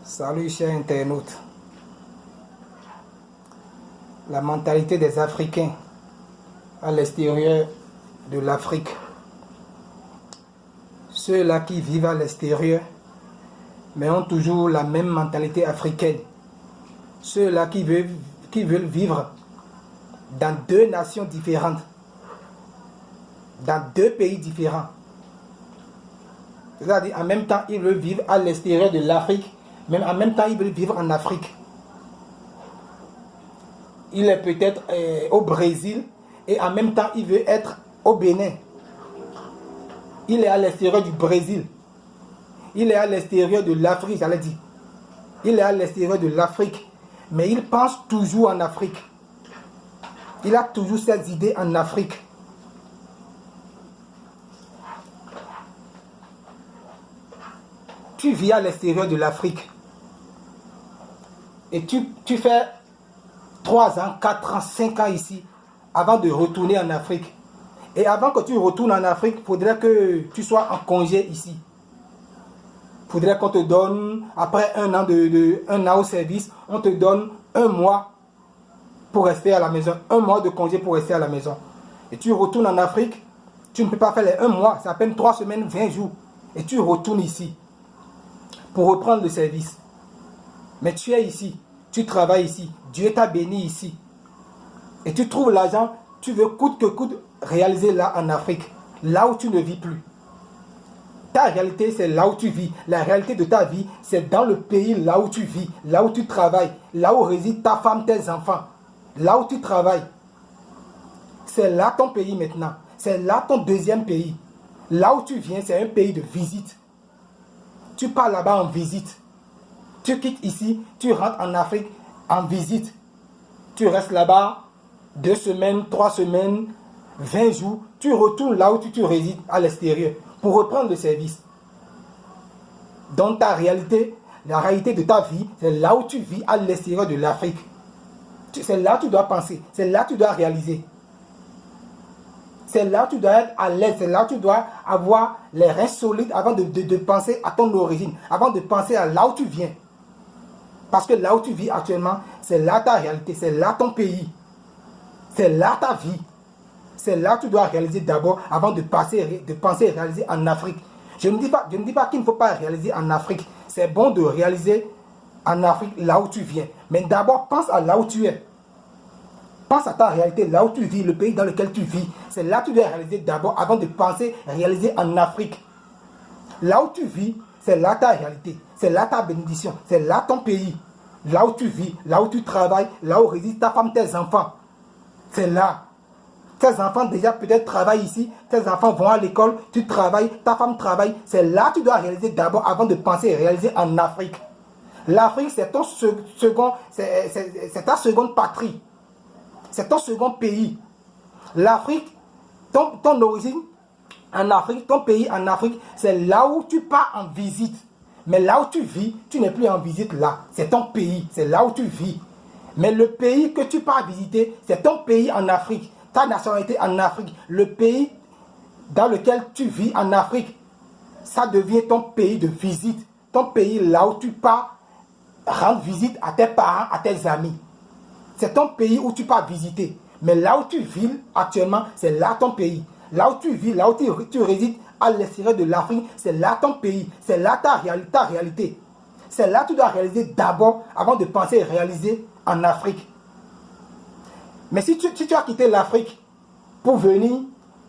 Salut chers internautes. La mentalité des Africains à l'extérieur de l'Afrique. Ceux-là qui vivent à l'extérieur, mais ont toujours la même mentalité africaine. Ceux-là qui veulent vivre dans deux nations différentes, dans deux pays différents. C'est-à-dire, en même temps, ils veulent vivre à l'extérieur de l'Afrique, mais en même temps, ils veulent vivre en Afrique. Il est peut-être au Brésil et en même temps, il veut être au Bénin. Il est à l'extérieur du Brésil. Il est à l'extérieur de l'Afrique, j'allais dire. Il est à l'extérieur de l'Afrique, mais il pense toujours en Afrique. Il a toujours ses idées en Afrique. Tu vis à l'extérieur de l'Afrique et tu fais 3 ans, 4 ans, 5 ans ici avant de retourner en Afrique. Et avant que tu retournes en Afrique, il faudrait que tu sois en congé ici. Il faudrait qu'on te donne, après un an au service, on te donne 1 mois pour rester à la maison. 1 mois de congé pour rester à la maison. Et tu retournes en Afrique, tu ne peux pas faire les 1 mois, c'est à peine 3 semaines, 20 jours. Et tu retournes ici pour reprendre le service. Mais tu es ici, tu travailles ici, Dieu t'a béni ici. Et tu trouves l'argent, tu veux coûte que coûte réaliser là en Afrique, là où tu ne vis plus. Ta réalité, c'est là où tu vis. La réalité de ta vie, c'est dans le pays là où tu vis, là où tu travailles, là où réside ta femme, tes enfants, là où tu travailles. C'est là ton pays maintenant. C'est là ton deuxième pays. Là où tu viens, c'est un pays de visite. Tu pars là-bas en visite. Tu quittes ici, tu rentres en Afrique en visite. Tu restes là-bas 2 semaines, 3 semaines, 20 jours. Tu retournes là où tu résides à l'extérieur pour reprendre le service. Donc ta réalité, la réalité de ta vie, c'est là où tu vis à l'extérieur de l'Afrique. C'est là que tu dois penser, c'est là que tu dois réaliser. C'est là que tu dois être à l'aise, c'est là que tu dois avoir les reins solides avant de penser à ton origine, avant de penser à là où tu viens. Parce que là où tu vis actuellement, c'est là ta réalité, c'est là ton pays. C'est là ta vie. C'est là que tu dois réaliser d'abord avant de penser réaliser en Afrique. Je ne dis pas qu'il ne faut pas réaliser en Afrique. C'est bon de réaliser en Afrique là où tu viens. Mais d'abord, pense à là où tu es. Pense à ta réalité, là où tu vis, le pays dans lequel tu vis. C'est là que tu dois réaliser d'abord avant de penser réaliser en Afrique. Là où tu vis, c'est là ta réalité. C'est là ta bénédiction. C'est là ton pays. Là où tu vis, là où tu travailles, là où réside ta femme, tes enfants. C'est là. Tes enfants déjà peut-être travaillent ici. Tes enfants vont à l'école. Tu travailles, ta femme travaille. C'est là que tu dois réaliser d'abord avant de penser réaliser en Afrique. L'Afrique, c'est ton c'est ta seconde patrie. C'est ton second pays. L'Afrique, ton origine en Afrique, ton pays en Afrique, c'est là où tu pars en visite. Mais là où tu vis, tu n'es plus en visite là. C'est ton pays, c'est là où tu vis. Mais le pays que tu pars visiter, c'est ton pays en Afrique. Ta nationalité en Afrique. Le pays dans lequel tu vis en Afrique, ça devient ton pays de visite. Ton pays là où tu pars rendre visite à tes parents, à tes amis. C'est ton pays où tu pars visiter. Mais là où tu vis actuellement, c'est là ton pays. Là où tu vis, là où tu résides à l'extérieur de l'Afrique, c'est là ton pays. C'est là ta réalité. C'est là que tu dois réaliser d'abord avant de penser réaliser en Afrique. Mais si tu as quitté l'Afrique pour venir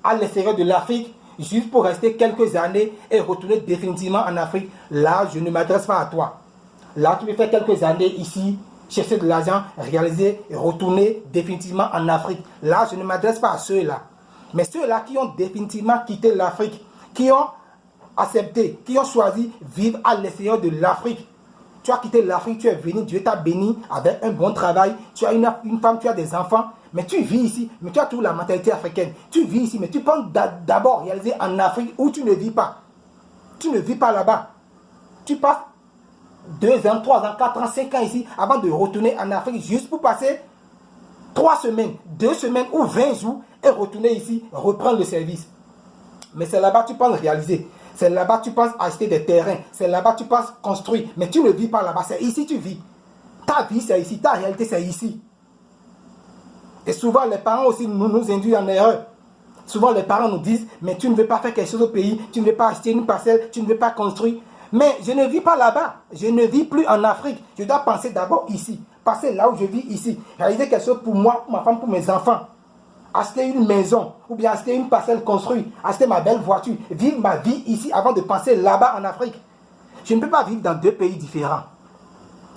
à l'extérieur de l'Afrique, juste pour rester quelques années et retourner définitivement en Afrique, là, je ne m'adresse pas à toi. Là, tu peux faire quelques années ici, chercher de l'argent, réaliser et retourner définitivement en Afrique. Là, je ne m'adresse pas à ceux-là. Mais ceux-là qui ont définitivement quitté l'Afrique, qui ont accepté, qui ont choisi vivre à l'extérieur de l'Afrique. Tu as quitté l'Afrique, tu es venu, Dieu t'a béni avec un bon travail. Tu as une femme, tu as des enfants, mais tu vis ici, mais tu as toujours la mentalité africaine. Tu vis ici, mais tu penses d'abord réaliser en Afrique où tu ne vis pas. Tu ne vis pas là-bas. Tu passes 2 ans, 3 ans, 4 ans, 5 ans ici avant de retourner en Afrique juste pour passer 3 semaines, 2 semaines ou 20 jours et retourner ici, reprendre le service. Mais c'est là-bas que tu penses réaliser. C'est là-bas que tu penses acheter des terrains. C'est là-bas que tu penses construire. Mais tu ne vis pas là-bas. C'est ici que tu vis. Ta vie, c'est ici. Ta réalité, c'est ici. Et souvent, les parents aussi nous induisent en erreur. Souvent, les parents nous disent, mais tu ne veux pas faire quelque chose au pays. Tu ne veux pas acheter une parcelle. Tu ne veux pas construire. Mais je ne vis pas là-bas. Je ne vis plus en Afrique. Je dois penser d'abord ici. Passer là où je vis ici. Réaliser quelque chose pour moi, pour ma femme, pour mes enfants. Acheter une maison, ou bien acheter une parcelle construite, acheter ma belle voiture, vivre ma vie ici avant de penser là-bas en Afrique. Je ne peux pas vivre dans deux pays différents.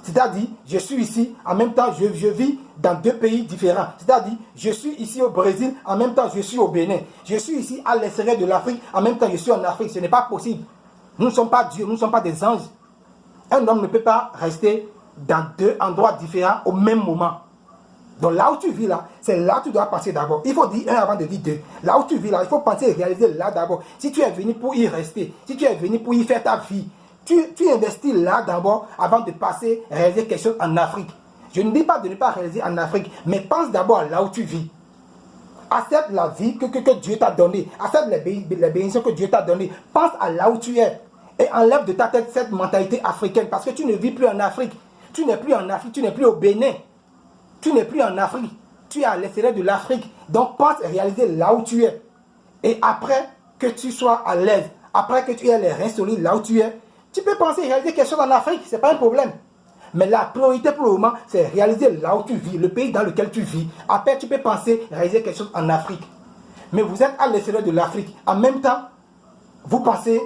C'est-à-dire, je suis ici, en même temps, je vis dans deux pays différents. C'est-à-dire, je suis ici au Brésil, en même temps, je suis au Bénin. Je suis ici à l'extérieur de l'Afrique, en même temps, je suis en Afrique. Ce n'est pas possible. Nous ne sommes pas Dieu, nous ne sommes pas des anges. Un homme ne peut pas rester dans deux endroits différents au même moment. Donc là où tu vis là, c'est là que tu dois penser d'abord. Il faut dire un avant de dire deux. Là où tu vis là, il faut penser et réaliser là d'abord. Si tu es venu pour y rester, si tu es venu pour y faire ta vie, tu investis là d'abord avant de passer réaliser quelque chose en Afrique. Je ne dis pas de ne pas réaliser en Afrique, mais pense d'abord là où tu vis. Accepte la vie que Dieu t'a donnée. Accepte les bénédictions que Dieu t'a données. Pense à là où tu es. Et enlève de ta tête cette mentalité africaine parce que tu ne vis plus en Afrique. Tu n'es plus en Afrique, tu n'es plus au Bénin. Tu n'es plus en Afrique, tu es à l'extérieur de l'Afrique. Donc pense réaliser là où tu es. Et après que tu sois à l'aise, après que tu aies les reins solides là où tu es, tu peux penser réaliser quelque chose en Afrique, ce n'est pas un problème. Mais la priorité pour le moment, c'est réaliser là où tu vis, le pays dans lequel tu vis. Après, tu peux penser réaliser quelque chose en Afrique. Mais vous êtes à l'extérieur de l'Afrique. En même temps, vous pensez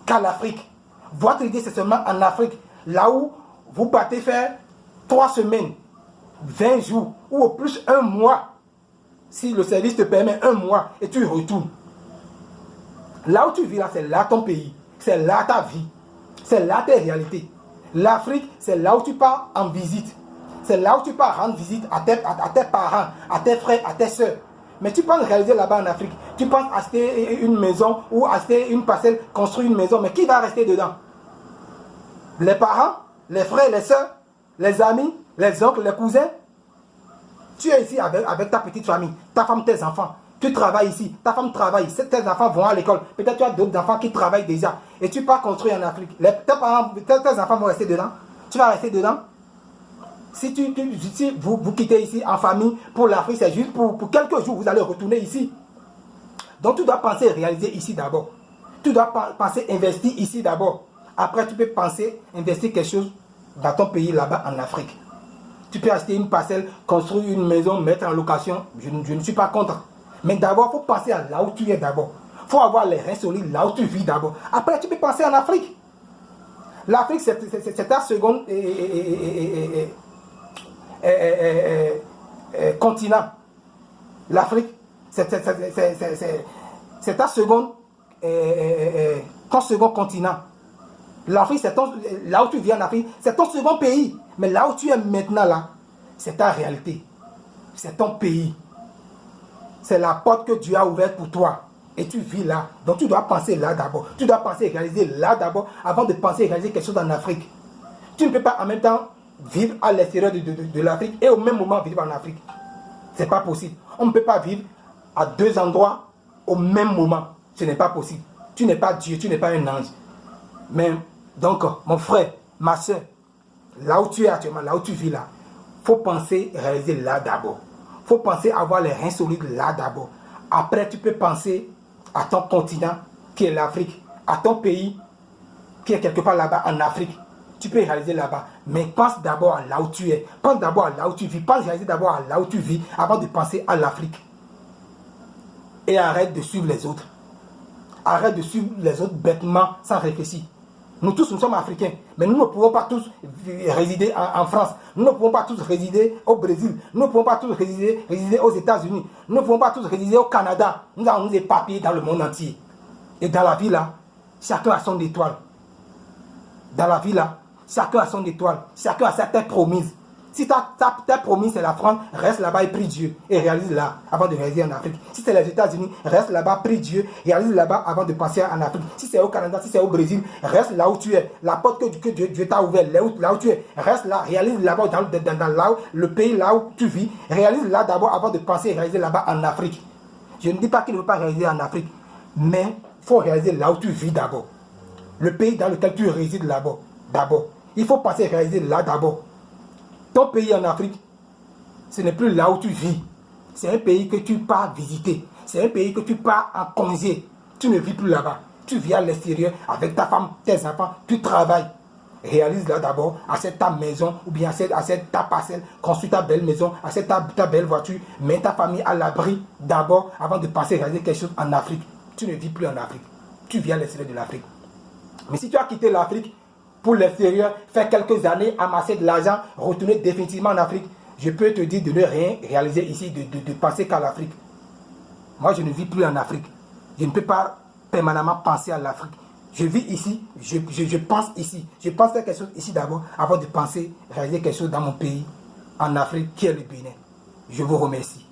qu'à l'Afrique. Votre idée, c'est seulement en Afrique. Là où vous partez faire 3 semaines. 20 jours ou au plus un mois, si le service te permet un mois et tu retournes. Là où tu vis là, c'est là ton pays, c'est là ta vie, c'est là tes réalités. L'Afrique, c'est là où tu pars en visite, c'est là où tu pars rendre visite à tes parents, à tes frères, à tes soeurs. Mais tu penses réaliser là-bas en Afrique, tu penses acheter une maison ou acheter une parcelle, construire une maison, mais qui va rester dedans? Les parents, les frères, les soeurs, les amis, les oncles, les cousins. Tu es ici avec ta petite famille, ta femme, tes enfants. Tu travailles ici, ta femme travaille, tes enfants vont à l'école. Peut-être tu as d'autres enfants qui travaillent déjà. Et tu pars construire en Afrique. Tes enfants vont rester dedans. Tu vas rester dedans. Si vous quittez ici en famille pour l'Afrique, c'est juste pour quelques jours, vous allez retourner ici. Donc tu dois penser réaliser ici d'abord. Tu dois penser investir ici d'abord. Après, tu peux penser investir quelque chose dans ton pays là-bas en Afrique. Tu peux acheter une parcelle, construire une maison, mettre en location. Je ne suis pas contre. Mais d'abord, il faut penser à là où tu es d'abord. Il faut avoir les reins solides là où tu vis d'abord. Après, tu peux penser en Afrique. L'Afrique, c'est ta seconde continent. L'Afrique, c'est ta seconde, ton second continent. L'Afrique, là où tu vis en Afrique, c'est ton second pays. Mais là où tu es maintenant, là, c'est ta réalité. C'est ton pays. C'est la porte que Dieu a ouverte pour toi. Et tu vis là. Donc tu dois penser là d'abord. Tu dois penser réaliser là d'abord avant de penser réaliser quelque chose en Afrique. Tu ne peux pas en même temps vivre à l'extérieur de l'Afrique et au même moment vivre en Afrique. Ce n'est pas possible. On ne peut pas vivre à deux endroits au même moment. Ce n'est pas possible. Tu n'es pas Dieu, tu n'es pas un ange. Mais donc, mon frère, ma soeur, là où tu es actuellement, là où tu vis là, il faut penser réaliser là d'abord. Il faut penser avoir les reins solides là d'abord. Après, tu peux penser à ton continent qui est l'Afrique, à ton pays qui est quelque part là-bas en Afrique. Tu peux réaliser là-bas. Mais pense d'abord à là où tu es. Pense d'abord à là où tu vis. Pense réaliser d'abord à là où tu vis avant de penser à l'Afrique. Et arrête de suivre les autres. Arrête de suivre les autres bêtement sans réfléchir. Nous tous, nous sommes africains, mais nous ne pouvons pas tous résider en France. Nous ne pouvons pas tous résider au Brésil. Nous ne pouvons pas tous résider aux États-Unis. Nous ne pouvons pas tous résider au Canada. Nous avons des papiers dans le monde entier. Et dans la vie là, chacun a son étoile. Dans la vie là, chacun a son étoile. Chacun a sa terre promise. Si ta terre promise c'est la France, reste là-bas et prie Dieu. Et réalise là avant de réaliser en Afrique. Si c'est les États-Unis, reste là-bas, prie Dieu. Réalise là-bas avant de passer en Afrique. Si c'est au Canada, si c'est au Brésil, reste là où tu es. La porte que Dieu t'a ouverte, là où tu es, reste là. Réalise là-bas dans le pays là où tu vis. Réalise là d'abord avant de penser réaliser là-bas en Afrique. Je ne dis pas qu'il ne veut pas réaliser en Afrique. Mais faut réaliser là où tu vis d'abord. Le pays dans lequel tu résides d'abord. Il faut passer à réaliser là d'abord. Ton pays en Afrique, ce n'est plus là où tu vis. C'est un pays que tu pars visiter. C'est un pays que tu pars en congé. Tu ne vis plus là-bas. Tu vis à l'extérieur avec ta femme, tes enfants. Tu travailles. Réalise là d'abord, achète ta maison ou bien achète ta parcelle, construis ta belle maison, achète ta belle voiture, mets ta famille à l'abri d'abord avant de penser réaliser quelque chose en Afrique. Tu ne vis plus en Afrique. Tu vis à l'extérieur de l'Afrique. Mais si tu as quitté l'Afrique pour l'extérieur, faire quelques années, amasser de l'argent, retourner définitivement en Afrique, je peux te dire de ne rien réaliser ici, de penser qu'à l'Afrique. Moi, je ne vis plus en Afrique. Je ne peux pas permanemment penser à l'Afrique. Je vis ici, je pense ici. Je pense faire quelque chose ici d'abord avant de penser réaliser quelque chose dans mon pays, en Afrique, qui est le Bénin. Je vous remercie.